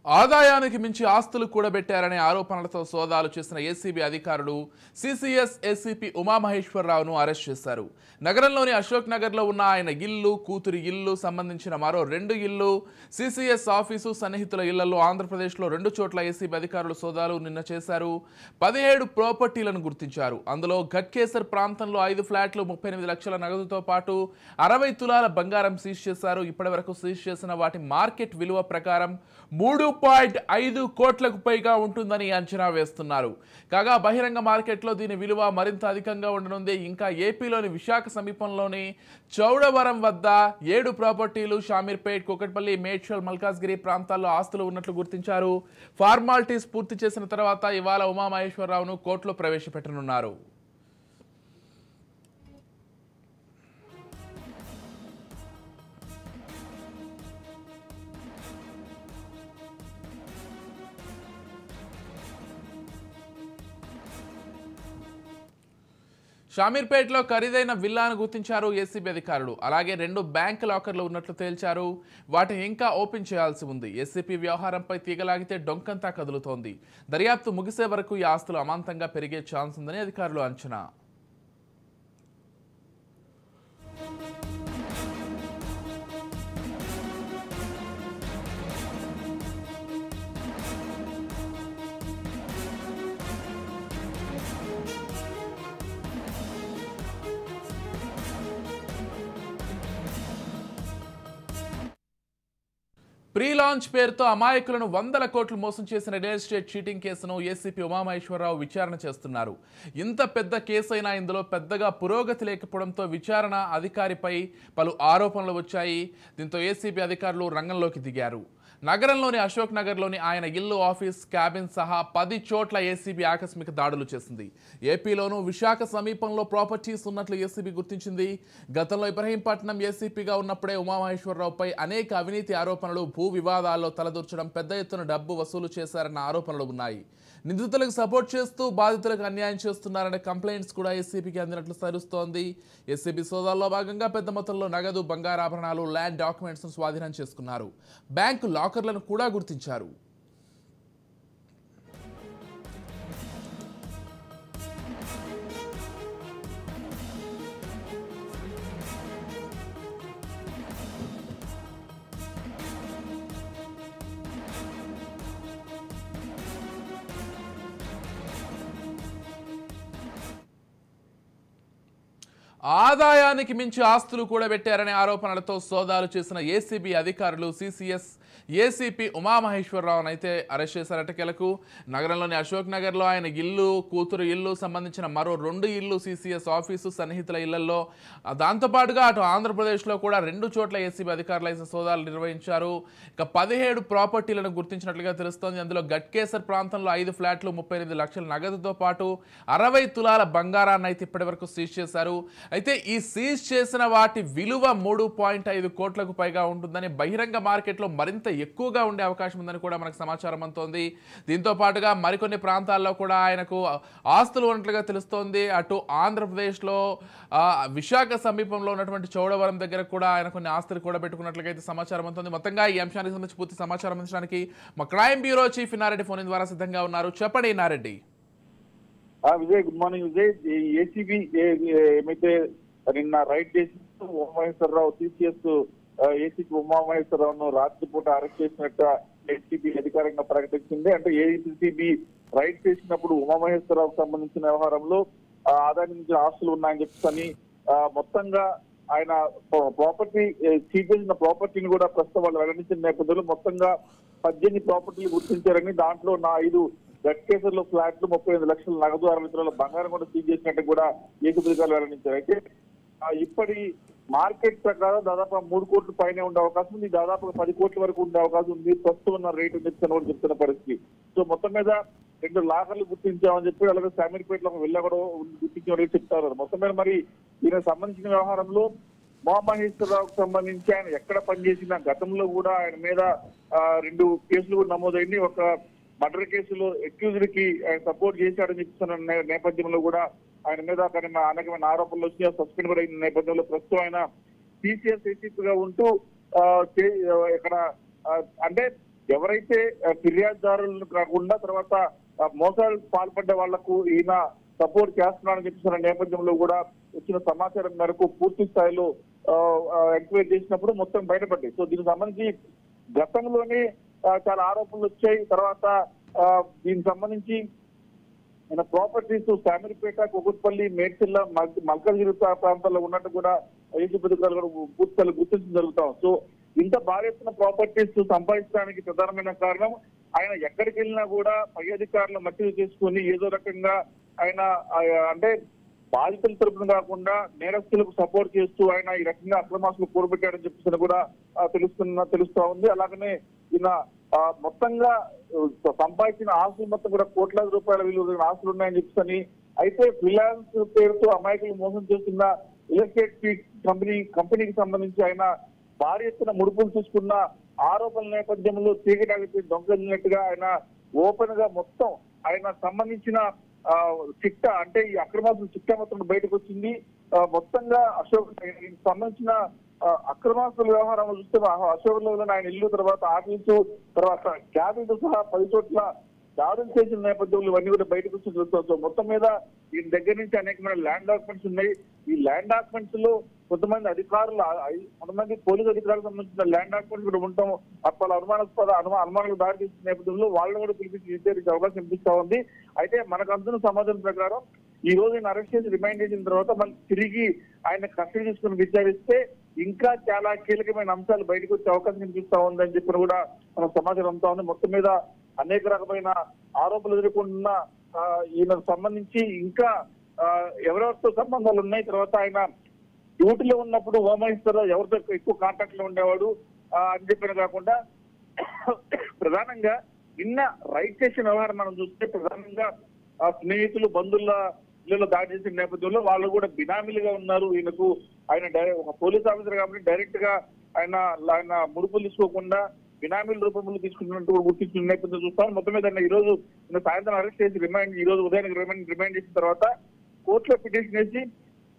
ఆదాయానికి మించి ఆస్తులు కూడబెట్టారనే ఆరోపణలతో సోదాలు చేసిన ఏసీబీ అధికారులు సిసిఎస్ ఏసీపీ ఉమామహేశ్వరరావును అరెస్ట్ చేశారు. నగరంలోని అశోక్ నగర్లో ఉన్న ఆయన ఇల్లు, కూతురి ఇల్లు సంబంధించిన మరో 2 ఇల్లు, సిసిఎస్ ఆఫీసు, సన్నిహితుల ఇళ్లలో ఆంధ్రప్రదేశ్లో 2 చోట్ల ఏసీబీ అధికారులు సోదాలు నిన్న చేశారు. 17 ప్రాపర్టీలను గుర్తించారు. అందులో ఘట్కేసర్ ప్రాంతంలో 5 ఫ్లాట్లు, 38 లక్షల నగదుతో పాటు 60 తులాల బంగారం సీజ్ చేశారు. ఇప్పటి వరకు సీజ్ చేసిన వాటి మార్కెట్ విలువ ప్రకారం 3.5 కోట్లకు పైగా ఉంటుందని అంచనా వేస్తున్నారు. కాగా బహిరంగ మార్కెట్లో దీని విలువ మరింత అధికంగా ఉండనుంది. ఇంకా ఏపీలోని విశాఖ సమీపంలోని చౌడవరం వద్ద 7 ప్రాపర్టీలు, షామీర్పేట్, కూకట్పల్లి, మేడ్చల్, మల్కాజ్గిరి ప్రాంతాల్లో ఆస్తులు ఉన్నట్లు గుర్తించారు. ఫార్మాలిటీస్ పూర్తి చేసిన తర్వాత ఇవాళ ఉమామహేశ్వరరావును కోర్టులో ప్రవేశపెట్టనున్నారు. షామీర్పేటలో ఖరీదైన విల్లాను గుర్తించారు ఏసీబీ అధికారులు. అలాగే 2 బ్యాంక్ లాకర్లు ఉన్నట్లు తేల్చారు. వాటిని ఇంకా ఓపెన్ చేయాల్సి ఉంది. ఏసీపీ వ్యవహారంపై తీగలాగితే డొంకంతా కదులుతోంది. దర్యాప్తు ముగిసే వరకు ఈ ఆస్తులు అమాంతంగా పెరిగే ఛాన్స్ ఉందని అధికారులు అంచనా. ప్రీ లాంచ్ పేరుతో అమాయకులను 100 కోట్లు మోసం చేసిన రియల్ ఎస్టేట్ చీటింగ్ కేసును ఏసీపీ ఉమామహేశ్వరరావు విచారణ చేస్తున్నారు. ఇంత పెద్ద కేసు అయినా ఇందులో పెద్దగా పురోగతి లేకపోవడంతో విచారణ అధికారిపై పలు ఆరోపణలు వచ్చాయి. దీంతో ఏసీబీ అధికారులు రంగంలోకి దిగారు. నగరంలోని అశోక్ నగర్లోని ఆయన ఇల్లు, ఆఫీస్, క్యాబిన్ సహా 10 చోట్ల ఏసీబీ ఆకస్మిక దాడులు చేసింది. ఏపీలోనూ విశాఖ సమీపంలో ప్రాపర్టీస్ ఉన్నట్లు ఏసీబీ గుర్తించింది. గతంలో ఇబ్రహీంపట్నం ఏసీపీగా ఉన్నప్పుడే ఉమామహేశ్వరరావుపై అనేక అవినీతి ఆరోపణలు, భూ వివాదాల్లో తలదూర్చడం, పెద్ద ఎత్తున డబ్బు వసూలు చేశారన్న ఆరోపణలు ఉన్నాయి. నిందితులకు సపోర్ట్ చేస్తూ బాధితులకు అన్యాయం చేస్తున్నారనే కంప్లైంట్స్ కూడా ఏసీబీకి అందినట్లు తెలుస్తోంది. ఏసీబీ సోదాల్లో భాగంగా పెద్ద మొత్తంలో నగదు, బంగారాభరణాలు, ల్యాండ్ డాక్యుమెంట్స్ స్వాధీనం చేసుకున్నారు. బ్యాంకు లాకర్లను కూడా గుర్తించారు. ఆదాయానికి మించి ఆస్తులు కూడబెట్టారనే ఆరోపణలతో సోదాలు చేసిన ఏసీబీ అధికారులు సిసిఎస్ ఏసీపీ ఉమామహేశ్వరరావును అయితే అరెస్ట్ చేశారు. ఎట్టకేలకు నగరంలోని అశోక్ నగర్లో ఆయన ఇల్లు, కూతురు ఇల్లు సంబంధించిన మరో 2 ఇల్లు, సిసిఎస్ ఆఫీసు, సన్నిహితుల ఇళ్లలో, దాంతోపాటుగా అటు ఆంధ్రప్రదేశ్లో కూడా 2 చోట్ల ఏసీబీ అధికారులు అయితే సోదాలు నిర్వహించారు. ఇక 17 ప్రాపర్టీలను గుర్తించినట్లుగా తెలుస్తోంది. అందులో ఘట్కేసర్ ప్రాంతంలో 5 ఫ్లాట్లు, 38 లక్షల నగదుతో పాటు 60 తులాల బంగారాన్ని అయితే ఇప్పటి వరకు సీజ్ చేశారు. అయితే ఈ సీజ్ చేసిన వాటి విలువ 3.5 కోట్లకు పైగా ఉంటుందని, బహిరంగ మార్కెట్లో మరింత ఎక్కువగా ఉండే అవకాశం ఉందని కూడా మనకు సమాచారం అందుతోంది. దీంతో పాటుగా మరికొన్ని ప్రాంతాల్లో కూడా ఆయనకు ఆస్తులు ఉన్నట్లుగా తెలుస్తోంది. అటు ఆంధ్రప్రదేశ్లో విశాఖ సమీపంలో ఉన్నటువంటి చౌడవరం దగ్గర కూడా ఆయన కొన్ని ఆస్తులు కూడా పెట్టుకున్నట్లుగా అయితే సమాచారం అందుతోంది. మొత్తంగా ఈ అంశానికి సంబంధించి పూర్తి సమాచారం అందించడానికి మా crime bureau chief Inna Reddy phone ద్వారా సిద్ధంగా ఉన్నారు. చెప్పండి Inna Reddy. Vijay, good morning Vijay. ACB ఏమైతే నిన్న రైడ్ చేసి ఉమామహేశ్వరరావు, సిసిఎస్ ఏసీపీ ఉమామహేశ్వరరావును రాత్రిపూట అరెస్ట్ చేసినట్టు ఏసీబీ అధికారికంగా ప్రకటించింది. అంటే ఏసీబీ రైడ్ చేసినప్పుడు ఉమామహేశ్వరరావుకు సంబంధించిన వ్యవహారంలో ఆదాయం నుంచి ఆస్తులు ఉన్నాయని చెప్పని మొత్తంగా ఆయన ప్రాపర్టీ సీజ్ చేసిన ప్రాపర్టీని కూడా ప్రస్తుతం వాళ్ళు వెల్లడించిన నేపథ్యంలో మొత్తంగా 18 ప్రాపర్టీలు గుర్తించారని, దాంట్లో 5 ఘట్కేసర్లో ఫ్లాట్లు, 38 లక్షల నగదు, 60 తులాల బంగారం కూడా సీజ్ చేసినట్టు కూడా ఏసీబీ అధికారులు వెల్లడించారు. అయితే ఇప్పటి మార్కెట్ ప్రకారం దాదాపు 3 కోట్ల పైనే ఉండే అవకాశం ఉంది. దాదాపు 10 కోట్ల వరకు ఉండే అవకాశం ఉంది. ప్రస్తుతం ఉన్న రేటు చెప్తున్న పరిస్థితి. సో మొత్తం మీద 2 లాకర్లు గుర్తించామని చెప్పి, అలాగే శామీర్పేటలో ఒక విల్ల కూడా గుర్తించామని చెప్తారు. మొత్తం మీద మరి ఈయన సంబంధించిన వ్యవహారంలో ఉమామహేశ్వరరావుకు సంబంధించి ఆయన ఎక్కడ పనిచేసిన, గతంలో కూడా ఆయన మీద 2 కేసులు కూడా నమోదైంది. ఒక మర్డర్ కేసులో అక్యూజ్డ్ కి ఆయన సపోర్ట్ చేశాడని చెప్తున్న నేపథ్యంలో కూడా ఆయన మీద అనేకమైన ఆరోపణలు వచ్చి సస్పెండ్ కూడా అయిన నేపథ్యంలో ప్రస్తుతం ఆయన సిసిఎస్ ఏసీపీగా ఉంటూ ఇక్కడ అంటే ఎవరైతే ఫిర్యాదుదారులను కాకుండా తర్వాత మోసాలు పాల్పడ్డ వాళ్లకు ఈయన సపోర్ట్ చేస్తున్నారని చెప్పిన నేపథ్యంలో కూడా వచ్చిన సమాచారం మేరకు పూర్తి స్థాయిలో ఎంక్వైరీ చేసినప్పుడు మొత్తం బయటపడ్డాయి. సో దీనికి సంబంధించి గతంలోనే చాలా ఆరోపణలు వచ్చాయి. తర్వాత దీనికి సంబంధించి ఆయన ప్రాపర్టీస్ శామిరిపేట, కుకుట్పల్లి, మేడ్చల్ల, మల్కాజ్గిరి ప్రాంతాల్లో ఉన్నట్టు కూడా ఏసీబీ అధికారులు కూడా పూర్తిగా గుర్తించడం జరుగుతాం. సో ఇంత భారీ ఎత్తున ప్రాపర్టీస్ సంపాదించడానికి ప్రధానమైన కారణం ఆయన ఎక్కడికి వెళ్ళినా కూడా పై అధికారులు మట్టిని చేసుకుని ఏదో రకంగా ఆయన అంటే బాధితుల తరపున కాకుండా నేరస్తులకు సపోర్ట్ చేస్తూ ఆయన ఈ రకంగా అక్రమాసులు కూడబెట్టాడని చెప్పేసి కూడా తెలుస్తా ఉంది. అలాగనే ఈయన మొత్తంగా సంపాదించిన ఆస్తులు మొత్తం కూడా కోట్లాది రూపాయల విలువ ఆస్తులు ఉన్నాయని చెప్పేసి, అయితే ఫ్రీలాన్స్ పేరుతో అమాయకులు మోసం చేస్తున్న ఎలక్ట్రిక్ కంపెనీకి సంబంధించి ఆయన భారీ ఎత్తున ముడుపులు తీసుకున్న ఆరోపణల నేపథ్యంలో తీగడానికి దొంగలినట్టుగా ఆయన ఓపెన్ గా మొత్తం ఆయన సంబంధించిన చిట్టా అంటే ఈ అక్రమాసుల చిట్టా మొత్తం బయటకు వచ్చింది. మొత్తంగా అశోక్ సంబంధించిన అక్రమాసుల వ్యవహారంలో చూస్తే అశోక్ నగర్లో ఆయన ఇల్లు, తర్వాత ఆఫీసు, తర్వాత క్యాబిన్ సహా 10 చోట్ల దాడులు చేసిన నేపథ్యంలో ఇవన్నీ కూడా బయటకు వచ్చి చూస్తాం. సో మొత్తం మీద ఈ దగ్గర నుంచి అనేకమైన ల్యాండ్ డాక్యుమెంట్స్ ఉన్నాయి. ఈ ల్యాండ్ డాక్యుమెంట్స్ లో కొంతమంది అధికారులు, కొంతమంది పోలీసు అధికారులకు సంబంధించిన ల్యాండ్ డాక్యుమెంట్స్ కూడా ఉంటాం. పలు అనుమానాలకు దారి తీసిన నేపథ్యంలో వాళ్ళని కూడా పిలిపించి విచారించే అవకాశం కనిపిస్తా ఉంది. అయితే మనకు అందుతున్న సమాచారం ప్రకారం ఈ రోజు ఆయన అరెస్ట్ చేసి రిమైండ్ చేసిన తర్వాత మళ్ళీ తిరిగి ఆయన కస్టడీ తీసుకుని విచారిస్తే ఇంకా చాలా కీలకమైన అంశాలు బయటకు వచ్చే అవకాశం కనిపిస్తా ఉందని చెప్పి కూడా మనకు సమాచారం అంతా ఉంది. మొత్తం మీద అనేక రకమైన ఆరోపణలు ఎదుర్కొంటున్న ఈయనకు సంబంధించి ఇంకా ఎవరెవరితో సంబంధాలు ఉన్నాయి, తర్వాత ఆయన డ్యూటీలో ఉన్నప్పుడు ఉమామహేశ్వరరావు ఎవరితో ఎక్కువ కాంటాక్ట్ లో ఉండేవాడు అని చెప్పిన కాకుండా ప్రధానంగా నిన్న రైట్ చేసిన వ్యవహారం మనం చూస్తే ప్రధానంగా స్నేహితులు, బంధువుల ఇళ్లలో దాడి చేసిన నేపథ్యంలో వాళ్ళు కూడా బినామీలుగా ఉన్నారు. ఈయనకు ఆయన ఒక పోలీస్ ఆఫీసర్ కాబట్టి డైరెక్ట్ గా ఆయన ముడుపులు తీసుకోకుండా బినామీల రూపంలో తీసుకున్నట్టు గుర్తించిన నేపథ్యం చూస్తాం. మొత్తం మీద ఈ రోజు సాయంత్రం అరెస్ట్ చేసి ఈ రోజు ఉదయానికి రిమైండ్ చేసిన తర్వాత కోర్టులో పిటిషన్ వేసి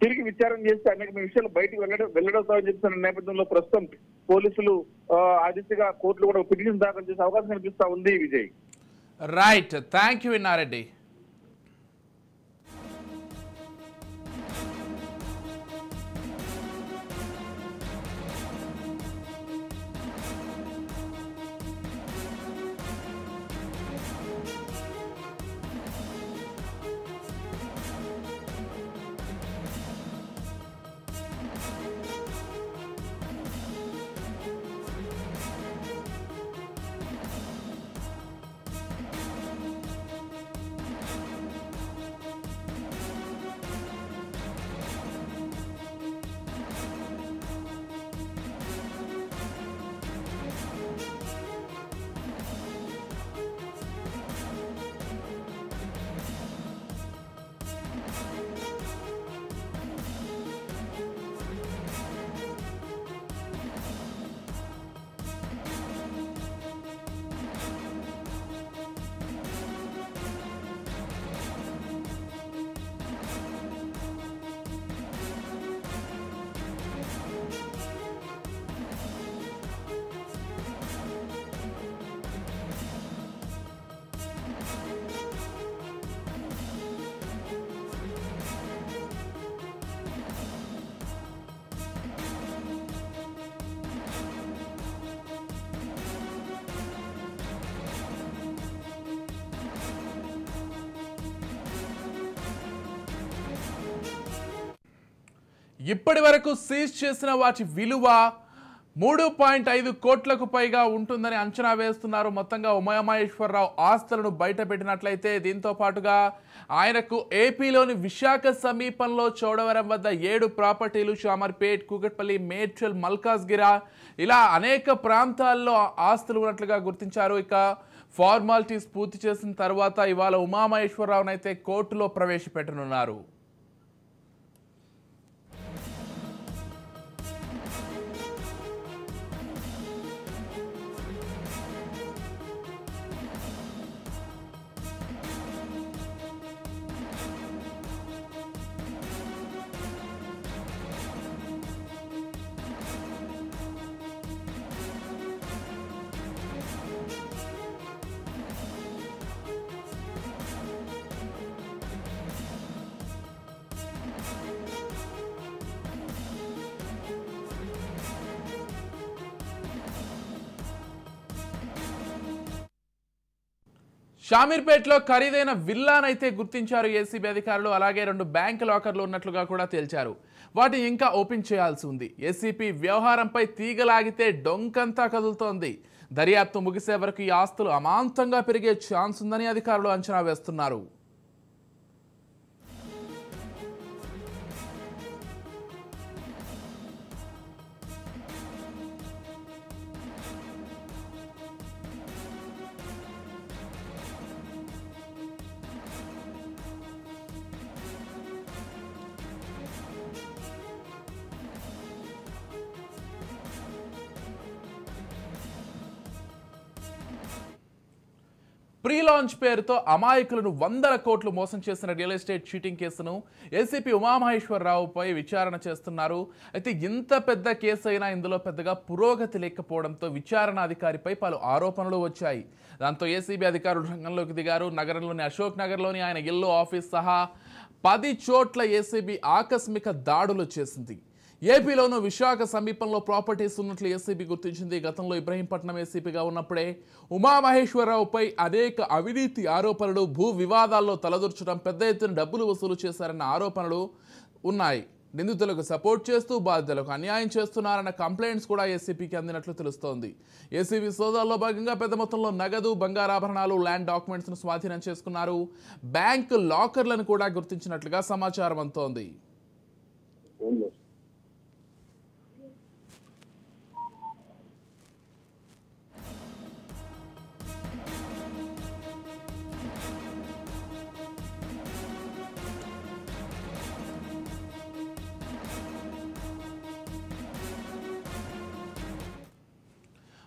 తిరిగి విచారణ చేస్తే అనేక విషయాలు బయటకు వెల్లడవుతామని చెప్తున్న నేపథ్యంలో ప్రస్తుతం పోలీసులు ఆ దిశగా కోర్టులో కూడా పిటిషన్ దాఖలు చేసే అవకాశం కనిపిస్తా ఉంది. Vijay, right, thank you Inna Reddy. ఇప్పటి వరకు సీజ్ చేసిన వాటి విలువ 3.5 కోట్లకు పైగా ఉంటుందని అంచనా వేస్తున్నారు. మొత్తంగా ఉమామహేశ్వరరావు ఆస్తులను బయట పెట్టినట్లయితే దీంతో పాటుగా ఆయనకు ఏపీలోని విశాఖ సమీపంలో చోడవరం వద్ద 7 ప్రాపర్టీలు, షామర్పేట్, కూకట్పల్లి, మేడ్చల్, మల్కాజ్గిరి ఇలా అనేక ప్రాంతాల్లో ఆస్తులు ఉన్నట్లుగా గుర్తించారు. ఇక ఫార్మాలిటీస్ పూర్తి చేసిన తర్వాత ఇవాళ ఉమామహేశ్వరరావునైతే కోర్టులో ప్రవేశపెట్టనున్నారు. షామీర్పేటలో ఖరీదైన విల్లానైతే గుర్తించారు ఏసీబీ అధికారులు. అలాగే 2 బ్యాంక్ లాకర్లు ఉన్నట్లుగా కూడా తేల్చారు. వాటిని ఇంకా ఓపెన్ చేయాల్సి ఉంది. ఏసీపీ వ్యవహారంపై తీగలాగితే డొంకంతా కదులుతోంది. దర్యాప్తు ముగిసే వరకు ఈ ఆస్తులు అమాంతంగా పెరిగే ఛాన్స్ ఉందని అధికారులు అంచనా వేస్తున్నారు. ప్రీ లాంచ్ పేరుతో అమాయకులను 100 కోట్లు మోసం చేసిన రియల్ ఎస్టేట్ చీటింగ్ కేసును ఏసీపీ ఉమామహేశ్వరరావుపై విచారణ చేస్తున్నారు. అయితే ఇంత పెద్ద కేసు అయినా ఇందులో పెద్దగా పురోగతి లేకపోవడంతో విచారణాధికారిపై పలు ఆరోపణలు వచ్చాయి. దాంతో ఏసీబీ అధికారులు రంగంలోకి దిగారు. నగరంలోని అశోక్ నగర్లోని ఆయన ఇల్లు, ఆఫీస్ సహా 10 చోట్ల ఏసీబీ ఆకస్మిక దాడులు చేసింది. ఏపీలోనూ విశాఖ సమీపంలో ప్రాపర్టీస్ ఉన్నట్లు ఏసీబీ గుర్తించింది. గతంలో ఇబ్రహీంపట్నం ఏసీపీగా ఉన్నప్పుడే ఉమామహేశ్వరరావుపై అనేక అవినీతి ఆరోపణలు, భూ వివాదాల్లో తలదూర్చడం, పెద్ద ఎత్తున డబ్బులు వసూలు చేశారన్న ఆరోపణలు ఉన్నాయి. నిందితులకు సపోర్ట్ చేస్తూ బాధితులకు అన్యాయం చేస్తున్నారన్న కంప్లైంట్స్ కూడా ఏసీపీకి అందినట్లు తెలుస్తోంది. ఏసీబీ సోదాల్లో భాగంగా పెద్ద మొత్తంలో నగదు, బంగారాభరణాలు, ల్యాండ్ డాక్యుమెంట్స్ను స్వాధీనం చేసుకున్నారు. బ్యాంకు లాకర్లను కూడా గుర్తించినట్లుగా సమాచారం అందుతోంది.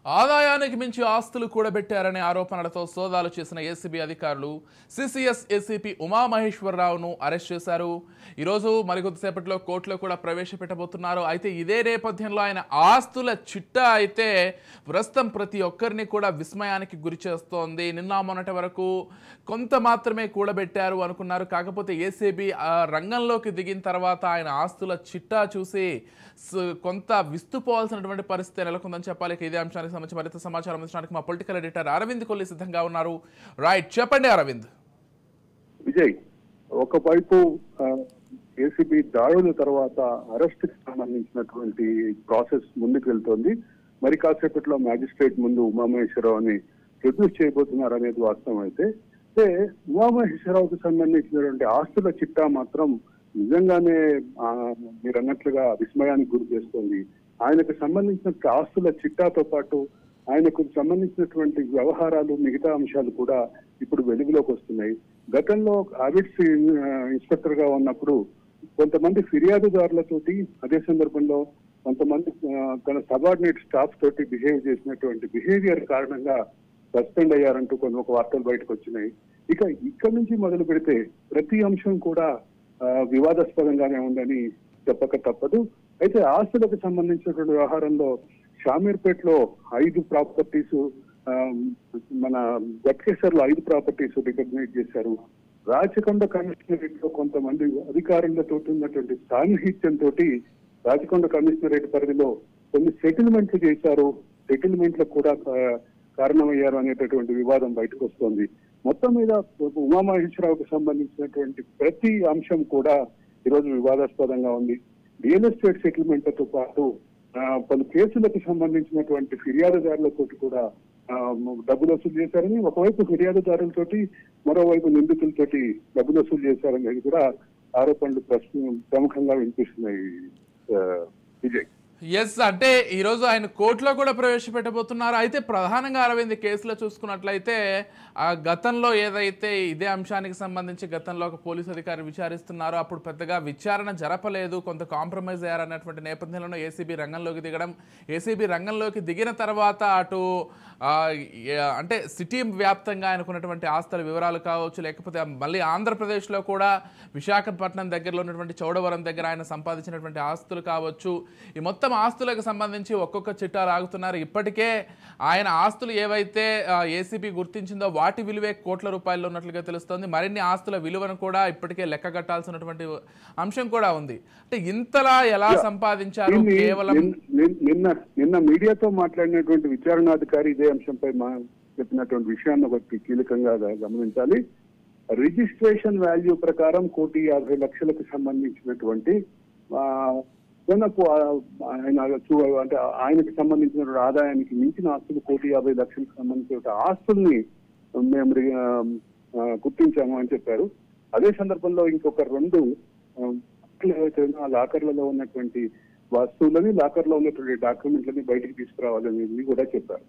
ఆదాయానికి మించి ఆస్తులు కూడబెట్టారనే ఆరోపణలతో సోదాలు చేసిన ఏసీబీ అధికారులు సిసిఎస్ ఏసీపీ ఉమామహేశ్వరరావును అరెస్ట్ చేశారు. ఈరోజు మరికొద్దిసేపట్లో కోర్టులో కూడా ప్రవేశపెట్టబోతున్నారు. అయితే ఇదే నేపథ్యంలో ఆయన ఆస్తుల చిట్టా అయితే ప్రస్తుతం ప్రతి ఒక్కరిని కూడా విస్మయానికి గురి చేస్తోంది. నిన్న మొన్నటి వరకు కొంత మాత్రమే కూడబెట్టారు అనుకున్నారు. కాకపోతే ఏసీబీ రంగంలోకి దిగిన తర్వాత ఆయన ఆస్తుల చిట్టా చూసి కొంత విస్తుపోవాల్సినటువంటి పరిస్థితి నెలకొందని చెప్పాలి. ఇదే అంశానికి సంబంధించి మరింత సమాచారం అందించడానికి మా పొలిటికల్ ఎడిటర్ అరవింద్ కొల్లి సిద్ధంగా ఉన్నారు. రైట్, చెప్పండి అరవింద్. విజయ్, ఒకవైపు ఏసీబీ దాడుల తర్వాత అరెస్ట్ కి సంబంధించినటువంటి ప్రాసెస్ ముందుకు వెళ్తోంది. మరి కాసేపట్లో మ్యాజిస్ట్రేట్ ముందు ఉమామహేశ్వరరావుని ప్రొడ్యూస్ చేయబోతున్నారు అనేది వాస్తవం. అయితే ఉమామహేశ్వరరావుకి సంబంధించినటువంటి ఆస్తుల చిట్టా మాత్రం నిజంగానే మీరు అన్నట్లుగా విస్మయానికి గురి చేస్తోంది. ఆయనకు సంబంధించిన ఆస్తుల చిట్టాతో పాటు ఆయనకు సంబంధించినటువంటి వ్యవహారాలు, మిగతా అంశాలు కూడా ఇప్పుడు వెలుగులోకి వస్తున్నాయి. గతంలో ఆడిట్స్ ఇన్స్పెక్టర్ గా ఉన్నప్పుడు కొంతమంది ఫిర్యాదుదారులతోటి, అదే సందర్భంలో కొంతమంది తన సబార్డినేట్ స్టాఫ్ తోటి బిహేవ్ చేసినటువంటి బిహేవియర్ కారణంగా సస్పెండ్ అయ్యారంటూ కొన్ని ఒక వార్తలు బయటకు వచ్చినాయి. ఇక ఇక్కడ నుంచి మొదలు పెడితే ప్రతి అంశం కూడా వివాదాస్పదంగానే ఉందని చెప్పక తప్పదు. అయితే ఆస్తులకు సంబంధించినటువంటి వ్యవహారంలో షామీర్పేటలో 5 ప్రాపర్టీస్, మన గట్కేసర్లో 5 ప్రాపర్టీస్ రికగ్నైజ్ చేశారు. రాచకొండ కమిషనరేట్ లో కొంతమంది అధికారులతో ఉన్నటువంటి సాన్నిహిత్యంతో రాచకొండ కమిషనరేట్ పరిధిలో కొన్ని సెటిల్మెంట్లు చేశారు. సెటిల్మెంట్లకు కూడా కారణమయ్యారు అనేటటువంటి వివాదం బయటకు వస్తోంది. మొత్తం మీద ఉమామహేశ్వరరావుకు సంబంధించినటువంటి ప్రతి అంశం కూడా ఈరోజు వివాదాస్పదంగా ఉంది. రియల్ ఎస్టేట్ సెటిల్మెంట్లతో పాటు పలు కేసులకు సంబంధించినటువంటి ఫిర్యాదుదారులతో కూడా డబ్బులు వసూలు చేశారని, ఒకవైపు ఫిర్యాదుదారులతోటి మరోవైపు నిందితులతోటి డబ్బులు వసూలు చేశారనేది కూడా ఆరోపణలు ప్రముఖంగా వినిపిస్తున్నాయి. విజయ్, ఎస్, అంటే ఈరోజు ఆయన కోర్టులో కూడా ప్రవేశపెట్టబోతున్నారు. అయితే ప్రధానంగా అరవింద్ కేసులో చూసుకున్నట్లయితే గతంలో ఏదైతే ఇదే అంశానికి సంబంధించి గతంలో ఒక పోలీసు అధికారి విచారిస్తున్నారో అప్పుడు పెద్దగా విచారణ జరపలేదు, కొంత కాంప్రమైజ్ అయ్యారన్నటువంటి నేపథ్యంలో ఏసీబీ రంగంలోకి దిగడం. ఏసీబీ రంగంలోకి దిగిన తర్వాత అటు అంటే సిటీ వ్యాప్తంగా ఆయనకున్నటువంటి ఆస్తుల వివరాలు కావచ్చు, లేకపోతే మళ్ళీ ఆంధ్రప్రదేశ్లో కూడా విశాఖపట్నం దగ్గరలో ఉన్నటువంటి చౌడవరం దగ్గర ఆయన సంపాదించినటువంటి ఆస్తులు కావచ్చు, ఈ మొత్తం ఆస్తులకు సంబంధించి ఒక్కొక్క చిట్టా లాగుతున్నారు. ఇప్పటికే ఆయన ఆస్తులు ఏవైతే ఏసీబీ గుర్తించిందో వాటి విలువే కోట్ల రూపాయల్లో ఉన్నట్లుగా తెలుస్తోంది. మరిన్ని ఆస్తుల విలువను కూడా ఇప్పటికే లెక్క కట్టాల్సినటువంటి అంశం కూడా ఉంది. అంటే ఇంతలా ఎలా సంపాదించారు? కేవలం నిన్న మీడియాతో మాట్లాడినటువంటి విచారణాధికారి ఇదే అంశంపై చెప్పినటువంటి విషయాన్ని ఒకటి కీలకంగా గమనించాలి. రిజిస్ట్రేషన్ వాల్యూ ప్రకారం 1,50,00,000కు సంబంధించినటువంటి అంటే ఆయనకు సంబంధించిన ఆదాయానికి మించిన ఆస్తులు 1,50,00,000కు సంబంధించిన ఆస్తుల్ని మేము గుర్తించాము అని చెప్పారు. అదే సందర్భంలో ఇంకొక 2 లాకర్లలో ఉన్నటువంటి వస్తువులని, లాకర్లో ఉన్నటువంటి డాక్యుమెంట్లని బయటికి తీసుకురావాలని కూడా చెప్పారు.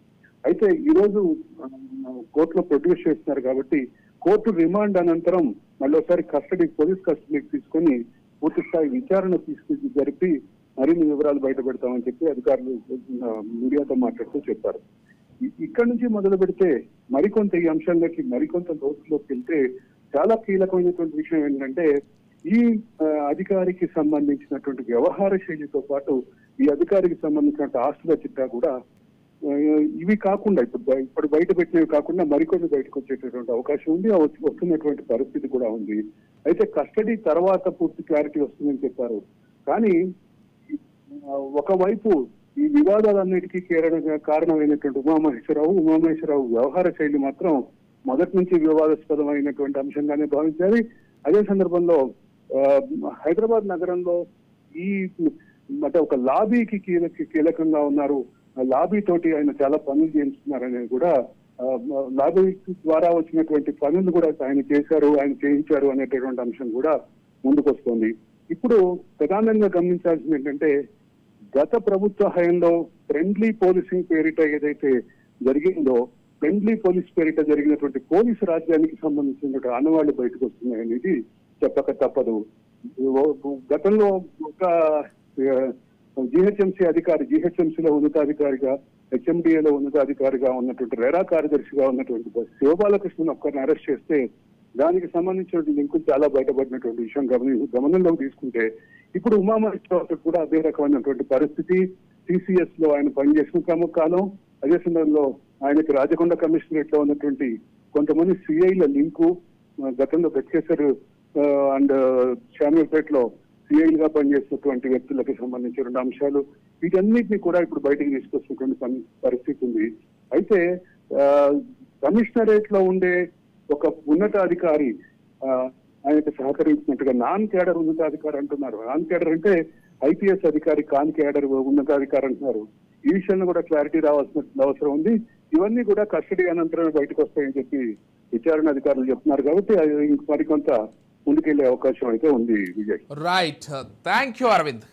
అయితే ఈ రోజు కోర్టులో ప్రొడ్యూస్ చేస్తున్నారు కాబట్టి కోర్టు రిమాండ్ అనంతరం మళ్ళీ ఒకసారి పోలీస్ కస్టడీకి తీసుకొని పూర్తి స్థాయి విచారణ జరిపి మరిన్ని వివరాలు బయట పెడతామని చెప్పి అధికారులు మీడియాతో మాట్లాడుతూ చెప్పారు. ఇక్కడ నుంచి మొదలు పెడితే మరికొంత ఈ అంశాలకి మరికొంత లోతులోకి వెళ్తే చాలా కీలకమైనటువంటి విషయం ఏంటంటే ఈ అధికారికి సంబంధించినటువంటి వ్యవహార శైలితో పాటు ఈ అధికారికి సంబంధించిన ఆస్తుల చిట్టా కూడా ఇవి కాకుండా ఇప్పుడు బయట పెట్టినవి కాకుండా మరికొన్ని బయటకు వచ్చేటటువంటి అవకాశం ఉంది, వస్తున్నటువంటి పరిస్థితి కూడా ఉంది. అయితే కస్టడీ తర్వాత పూర్తి క్లారిటీ వస్తుందని చెప్పారు. కానీ ఒకవైపు ఈ వివాదాలన్నిటికీ కారణమైనటువంటి ఉమామహేశ్వరరావు వ్యవహార శైలి మాత్రం మొదటి నుంచి వివాదాస్పదమైనటువంటి అంశంగానే భావించాలి. అదే సందర్భంలో హైదరాబాద్ నగరంలో ఈ అంటే ఒక లాబీకి కీలకంగా ఉన్నారు, లాబీ తోటి ఆయన చాలా పనులు చేయిస్తున్నారనేది కూడా, లాబీ ద్వారా వచ్చినటువంటి పనులు కూడా ఆయన చేయించారు అనేటటువంటి అంశం కూడా ముందుకు వస్తుంది. ఇప్పుడు ప్రధానంగా గమనించాల్సింది ఏంటంటే గత ప్రభుత్వ హయాంలో ఫ్రెండ్లీ పోలీసింగ్ పేరిట ఏదైతే జరిగిందో, ఫ్రెండ్లీ పోలీస్ పేరిట జరిగినటువంటి పోలీసు రాజ్యానికి సంబంధించినటువంటి ఆనవాళ్లు బయటకు వస్తున్నాయనేది చెప్పక తప్పదు. గతంలో ఒక జిహెచ్ఎంసీలో ఉన్నతాధికారిగా, హెచ్ఎండిఏలో ఉన్నతాధికారిగా ఉన్నటువంటి రెరా కార్యదర్శిగా ఉన్నటువంటి శివబాలకృష్ణన్ ఒక్కరిని అరెస్ట్ చేస్తే దానికి సంబంధించిన లింకులు చాలా బయటపడినటువంటి విషయం గమనంలోకి తీసుకుంటే ఇప్పుడు ఉమామహేశ్వరరావు కూడా అదే రకమైనటువంటి పరిస్థితి. టీసీఎస్ లో ఆయన పనిచేసిన కాలం, అదే సమయంలో ఆయనకి రాజకొండ కమిషనరేట్ లో ఉన్నటువంటి కొంతమంది సిఐల లింకు, గతంలో బెట్కేసర్ అండ్ శామ్యూల్పేటలో సిఐలుగా పనిచేస్తున్నటువంటి వ్యక్తులకు సంబంధించిన అంశాలు, వీటన్నిటిని కూడా ఇప్పుడు బయటకు తీసుకొస్తున్నటువంటి పరిస్థితి ఉంది. అయితే కమిషనరేట్ లో ఉండే ఒక ఉన్నతాధికారి ఆయనకు సహకరించినట్టుగా నాన్ క్యాడర్ ఉన్నతాధికారి అంటున్నారు. నాన్ క్యాడర్ అంటే ఐపీఎస్ అధికారి, కాన్ క్యాడర్ ఉన్నతాధికారి అంటున్నారు. ఈ విషయంలో కూడా క్లారిటీ రావాల్సిన అవసరం ఉంది. ఇవన్నీ కూడా కస్టడీ అనంతరం బయటకు వస్తాయని చెప్పి విచారణ అధికారులు చెప్తున్నారు. కాబట్టి మరికొంత ముందుకెళ్లే అవకాశం అయితే ఉంది. Vijay, right, thank you Arvind.